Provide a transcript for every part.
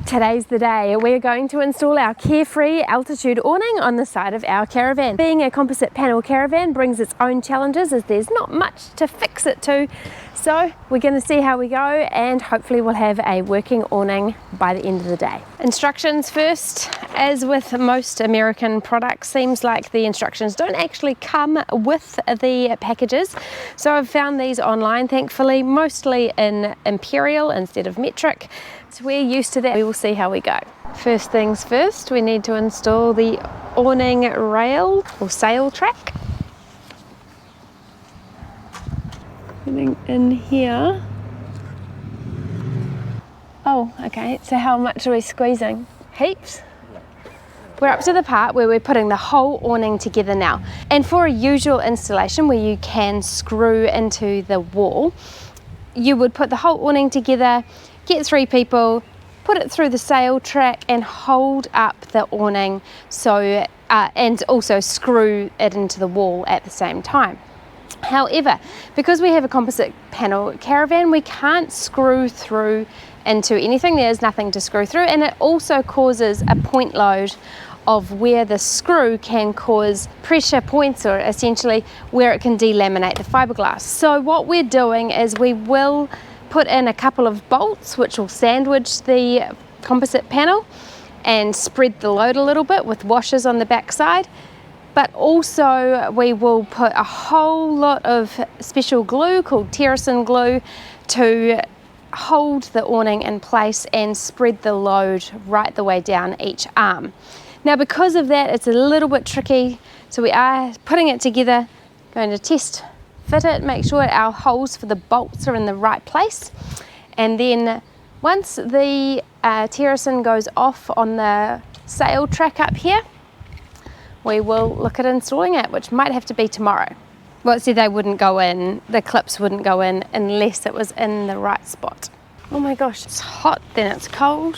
Today's the day. We're going to install our Carefree Altitude Awning on the side of our Caravan. Being a composite panel caravan brings its own challenges as there's not much to fix it to. So we're going to see how we go and hopefully we'll have a working awning by the end of the day. Instructions first. As with most American products, seems like the instructions don't actually come with the packages. So I've found these online, thankfully, mostly in Imperial instead of metric. So we're used to that. We will see how we go. First things first, we need to install the awning rail or sail track. Getting in here. Oh, okay, so how much are we squeezing? Heaps? We're up to the part where we're putting the whole awning together now. And for a usual installation where you can screw into the wall, you would put the whole awning together, get 3 people, put it through the sail track and hold up the awning and also screw it into the wall at the same time. However, because we have a composite panel caravan, we can't screw through into anything. There's nothing to screw through, and it also causes a point load of where the screw can cause pressure points, or essentially where it can delaminate the fiberglass. So what we're doing is we will put in a couple of bolts which will sandwich the composite panel and spread the load a little bit with washers on the back side. But also we will put a whole lot of special glue called Caravan glue to hold the awning in place and spread the load right the way down each arm. Now because of that, it's a little bit tricky, so we are putting it together, going to test fit it, make sure our holes for the bolts are in the right place, and then once the Caravan goes off on the sail track up here, we will look at installing it, which might have to be tomorrow. Well, see, they wouldn't go in, the clips wouldn't go in unless it was in the right spot. Oh my gosh, it's hot, then it's cold.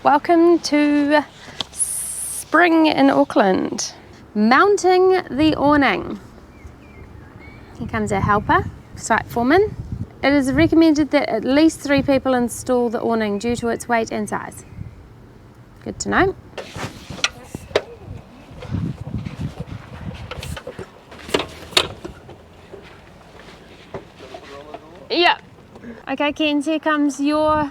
Welcome to spring in Auckland. Mounting the awning. Here comes our helper, site foreman. It is recommended that at least 3 people install the awning due to its weight and size. Good to know. Yeah. Okay, Ken, here comes your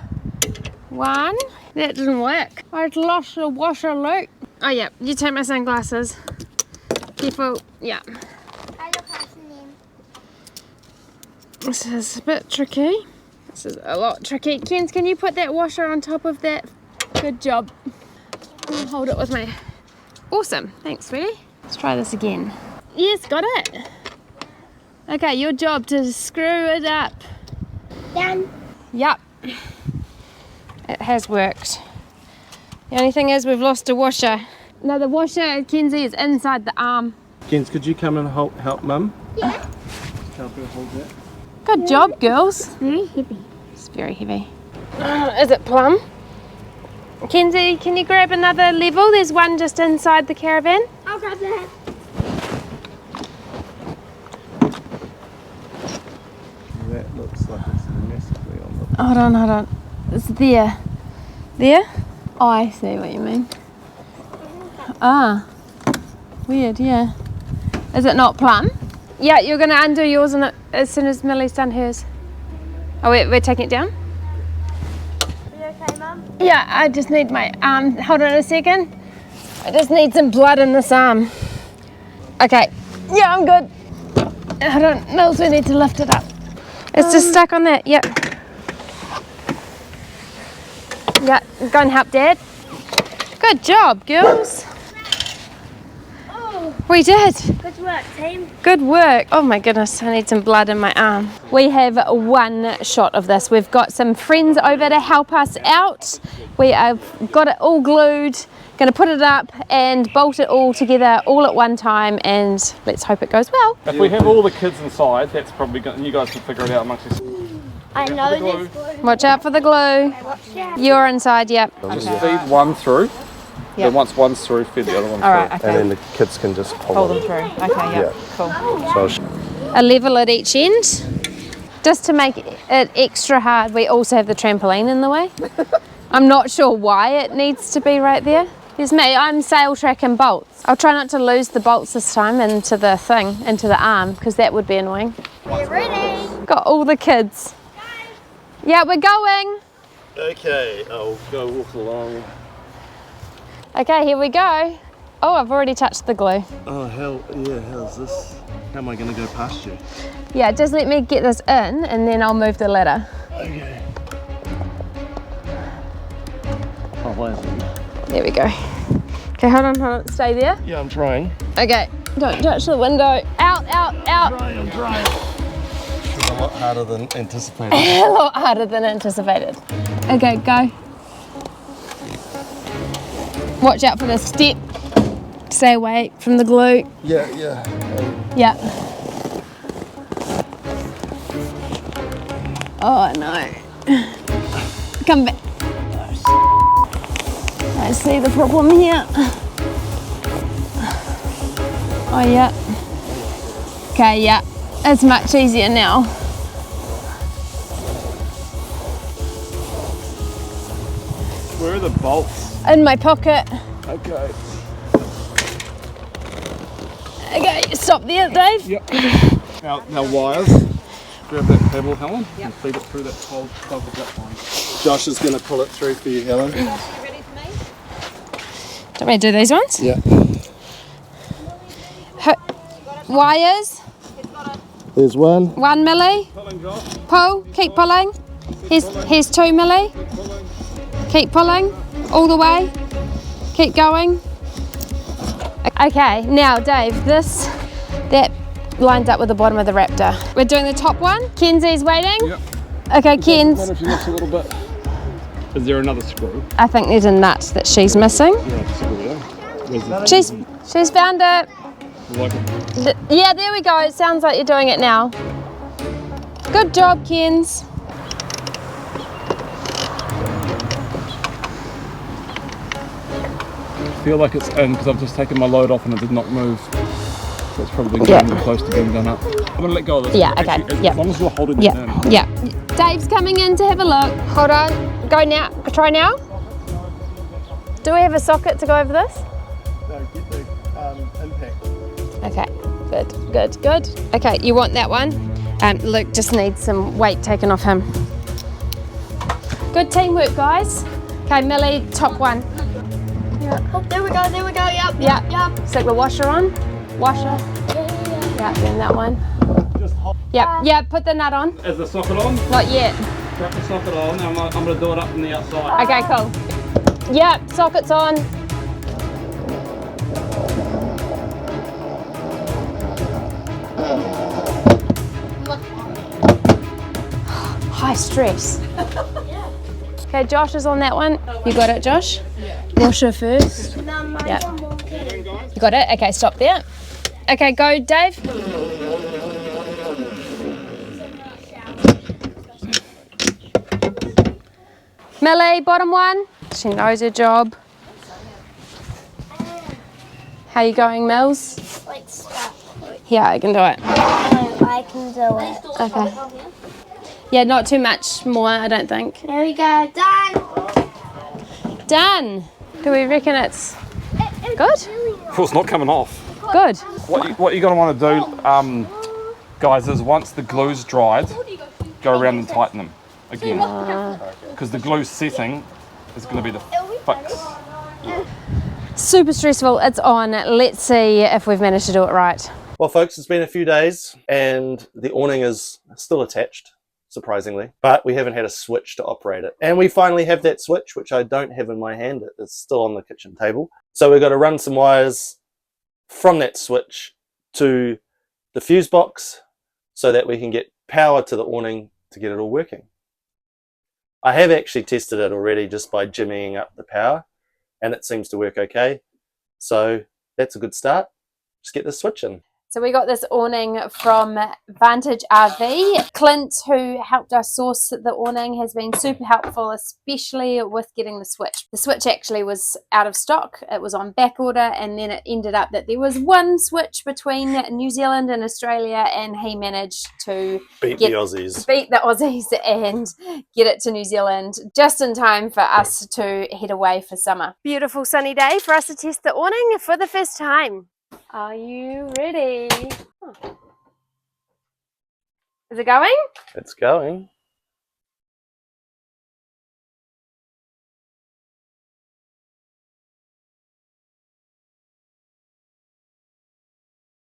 one. That didn't work. I'd lost the washer loop. Oh yeah, you take my sunglasses. Careful, yeah. This is a bit tricky. This is a lot tricky. Ken, can you put that washer on top of that? Good job. I'll hold it with me. Awesome, thanks, sweetie. Let's try this again. Yes, got it. Okay, your job to screw it up. Done. Yup. It has worked. The only thing is we've lost a washer. No, the washer, Kenzie, is inside the arm. Kens, could you come and help Mum? Yeah. Help her hold that. Good job, girls. It's very heavy. It's very heavy. Is it plumb? Kenzie, can you grab another level? There's one just inside the caravan. I'll grab that. That looks like it's massively on the... Hold on. It's there. There? Oh, I see what you mean. Ah. Weird, yeah. Is it not plumb? Yeah, you're going to undo yours as soon as Millie's done hers. Oh, we're taking it down? Are you okay, Mum? Yeah, I just need my arm. Hold on a second. I just need some blood in this arm. Okay. Yeah, I'm good. Hold on. Mills, we need to lift it up. It's just stuck on that. Yep. Yeah, go and help Dad. Good job, girls. Oh, We did. good work, team. Good work. Oh my goodness, I need some blood in my arm. We have one shot of this. We've got some friends over to help us out. We have got it all glued, going to put it up and bolt it all together all at one time, and let's hope it goes well. If we have all the kids inside, that's probably going. You guys can figure it out amongst yourselves. I know this glue. Watch out for the glue. You're inside, yep. Just feed one through. Yep. Then once one's through, feed the other one All right, through. okay. And then the kids can just Pull them through. Okay, yep, cool. So A level at each end. Just to make it extra hard, we also have the trampoline in the way. I'm not sure why it needs to be right there. There's me, I'm sail tracking bolts. I'll try not to lose the bolts this time into the thing, into the arm, because that would be annoying. Are you ready? Got all the kids. Yeah, we're going. Okay, I'll go walk along. Okay, here we go. Oh, I've already touched the glue. Oh, hell, yeah, how's this? How am I going to go past you? Yeah, just let me get this in and then I'll move the ladder. Okay. Oh, why is it? There we go. Okay, hold on, stay there. Yeah, I'm trying. Okay, don't touch the window. Out, out, out. I'm trying. It's a lot harder than anticipated. A lot harder than anticipated. Okay, go. Watch out for the step. Stay away from the glue. Yeah, yeah. Yeah. Oh no. Come back. I see the problem here. Oh yeah. Okay, yeah. It's much easier now. Where are the bolts? In my pocket. Okay. Okay, stop there, Dave. Yep. Now wires. Grab that cable, Helen, and feed it through that whole plug of that one. Josh is going to pull it through for you, Helen. Do you want me to do these ones? Yeah. Wires, There's one. 1 milli. Pull, keep pulling. Here's 2 milli. Keep pulling all the way. Keep going. Okay, now Dave, that lines up with the bottom of the Raptor. We're doing the top one. Kenzie's waiting. Yep. Okay, Kenz. What if you lift a little bit? Is there another screw? I think there's a nut that she's missing. Yeah, screw there. Where's the She's found it. like it? Yeah, there we go. It sounds like you're doing it now. Good job, Kenz. I feel like it's in because I've just taken my load off and it did not move. So it's probably getting close to being done up. I'm going to let go of this. Yeah, okay. Actually, Yeah. As long as you're holding it Yeah, in. yeah. Dave's coming in to have a look. Hold on. Go now. Try now. Do we have a socket to go over this? No, get the impact. Okay. Good. Okay, you want that one? Luke just needs some weight taken off him. Good teamwork, guys. Okay, Millie, top one. Oh, there we go, yep. Yeah. Stick the washer on. Washer. Yeah, then that one. Just hold. Yeah, put the nut on. Is the socket on? Not yet. Strap the socket on. I'm going to do it up from the outside. Okay, cool. Yeah, socket's on. High stress. Okay, Josh is on that one. You got it, Josh? Washer first. Yeah. You got it? Okay, stop there. Okay, go, Dave. Millie, bottom one. She knows her job. How you going, Mills? Like stuck. Yeah, I can do it. No, I can do it. Okay. Yeah, not too much more, I don't think. There we go, done. Done. Do we reckon it's good? Well, it's not coming off. Good. What you're going to want to do, guys, is once the glue's dried, go around and tighten them again. Because the glue setting is going to be the fix. Super stressful. It's on. Let's see if we've managed to do it right. Well, folks, it's been a few days and the awning is still attached, surprisingly, but we haven't had a switch to operate it. And we finally have that switch, which I don't have in my hand. It's still on the kitchen table. So we've got to run some wires from that switch to the fuse box so that we can get power to the awning to get it all working. I have actually tested it already just by jimmying up the power, and it seems to work okay. So that's a good start. Just get the switch in. So we got this awning from Vantage RV. Clint, who helped us source the awning, has been super helpful, especially with getting the switch. The switch actually was out of stock. It was on back order, and then it ended up that there was one switch between New Zealand and Australia, and he managed to Beat the Aussies and get it to New Zealand just in time for us to head away for summer. Beautiful sunny day for us to test the awning for the first time. Are you ready? Oh. Is it going? It's going.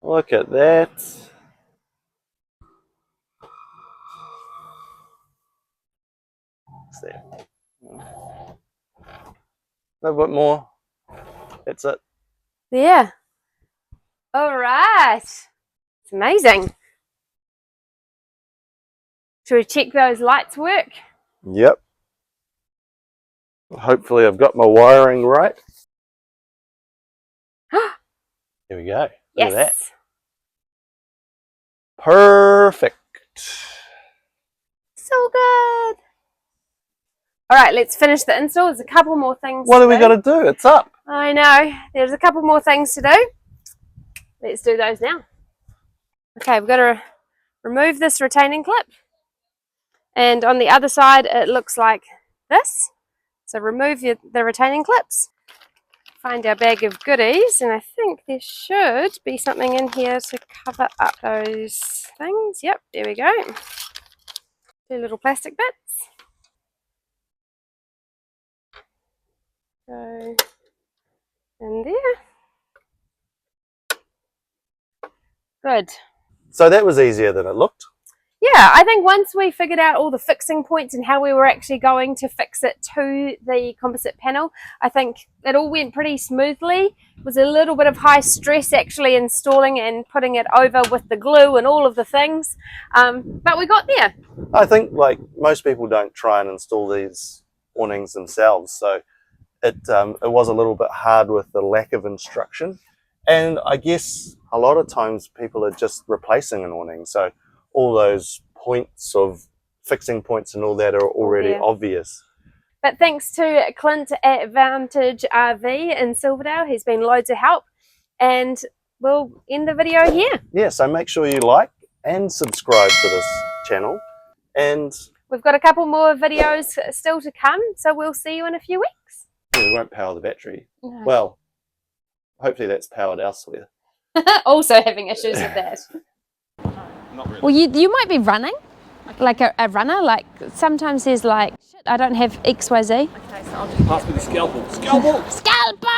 Look at that. What's there? A little bit more. That's it. Yeah. All right. It's amazing. Should we check those lights work? Yep. Hopefully I've got my wiring right. Here we go. Look Yes. at that. Perfect. So good. All right, let's finish the install. There's a couple more things What to do we do. got to do? It's up. I know. There's a couple more things to do. Let's do those now. Okay, we've got to remove this retaining clip. And on the other side, it looks like this. So remove the retaining clips. Find our bag of goodies, and I think there should be something in here to cover up those things. Yep, there we go. Two little plastic bits. Go in there. Good. So that was easier than it looked. Yeah, I think once we figured out all the fixing points and how we were actually going to fix it to the composite panel, I think it all went pretty smoothly. It was a little bit of high stress actually installing and putting it over with the glue and all of the things, but we got there. I think like most people don't try and install these awnings themselves, so it was a little bit hard with the lack of instruction. And I guess a lot of times people are just replacing an awning, so all those points of fixing points and all that are already obvious. But thanks to Clint at Vantage RV in Silverdale, he's been loads of help, and we'll end the video here. Yeah, so make sure you like and subscribe to this channel, and we've got a couple more videos still to come, so we'll see you in a few weeks. we won't power the battery. No. Well, hopefully that's powered elsewhere. Also having issues with that. Not really. Well, you might be running, like a runner. Like sometimes there's like, shit, I don't have XYZ. Okay, so I'll just pass me the scalpel. Scalpel! Scalpel!